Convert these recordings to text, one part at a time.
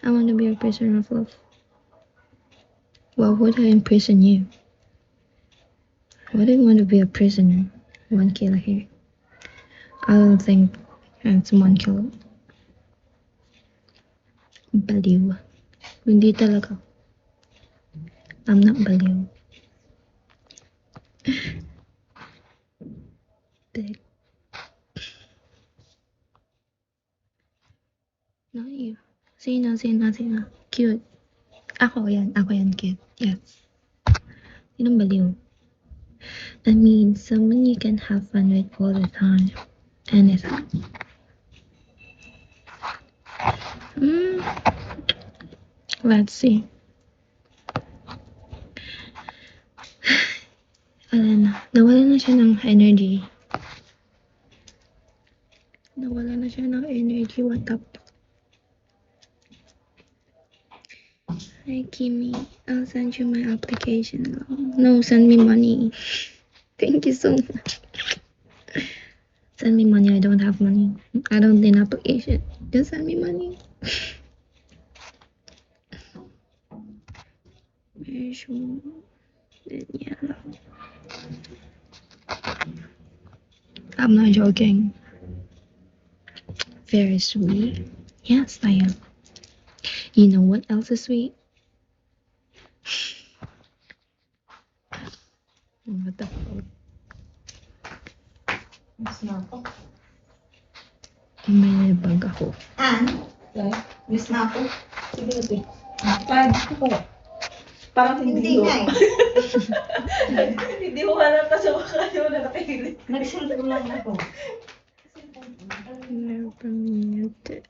I want to be a prisoner of love. Why would I imprison you? Why do you want to be a prisoner? One killer here. I don't think it's one killer. Baliw. Hindi talaga. I'm not baliw. Big. Not you. Sino. Cute. Ako yan, cute. Yes. Sinong baliw? I mean, someone you can have fun with all the time. Anytime. Let's see. Nawala na siya ng energy. What up? Hi, Kimmy. I'll send you my application. No, send me money. Thank you so much. Send me money. I don't have money. I don't need an application. Just send me money. Visual and yellow. I'm not joking. Very sweet. Yes, I am. You know what else is sweet? What the fuck? Miss na ako. May bag ako. Miss na ako. Sige, sige. Parang Hindi nga eh. Hindi mo alam pa sa mukha niyo na nakahilig. Nagsulong lang ako. Never muted.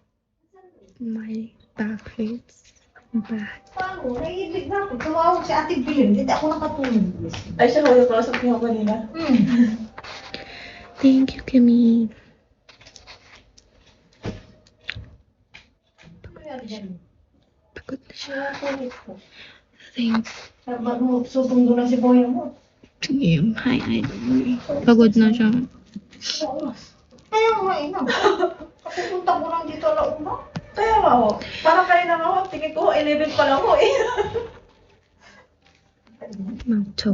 My back hurts. Bad. Paano? Naiibig na ako. Tumawag si Ate Bilim. Hindi ako nakatulog. Ay, siya ko yung kausap niyo kanina. Thank you, Kimmy. Pagod na siya. Thanks. Ba't mo susundo na si Boya mo? Sige, hi, idol. Pagod na siya. Kaya nga ina. Kapupunta ko lang dito alauna. Kaya nga ho. Parang kanina nga ho. Tingin ko 11 pa lang ho eh. Magto.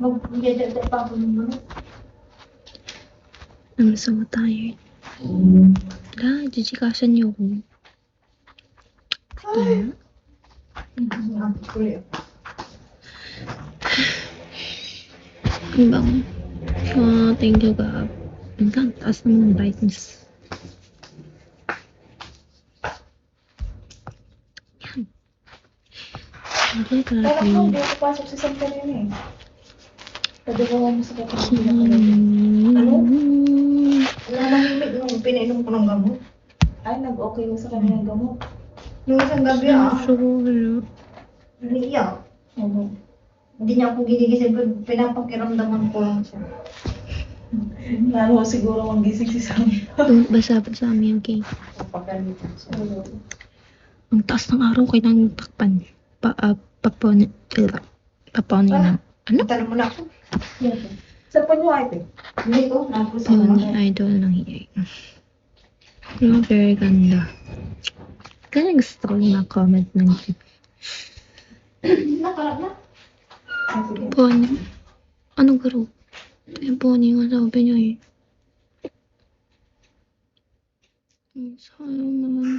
Mag-jajajaj pa ako naman. I'm so tired. Jijikasan niyo ako. Yeah. Ang bang. Thank you, God. Ang taas naman ng brightness. Yan. Okay, Kaya grabe. ko, hindi ako pasok sa San kanina eh. Pagdagawa mo sa kapatid. Ano? Nanahimik nung pinainom ko ng gamot. Ay, nag-okay mo sa kanya ng gamot. Yung isang gabi Sure. umiiyak. Hindi niya ako ginigising, pinapakiramdaman ko lang siya. Lalo siguro magising si Sam. Basa sa amin, okay? Papagalitan siya. Ang taas ng araw, kailangan takpan. Paponin na. Ano? Tanong mo na ako. Saan pa niyo ate? Hindi ko, napos ko Pony na. idol ng hiyay. Very ganda. Kaya gusto ko yung comment ng Nakalap na. Pony. Anong garo? Yung pony nga sabi niya eh. Sayang naman.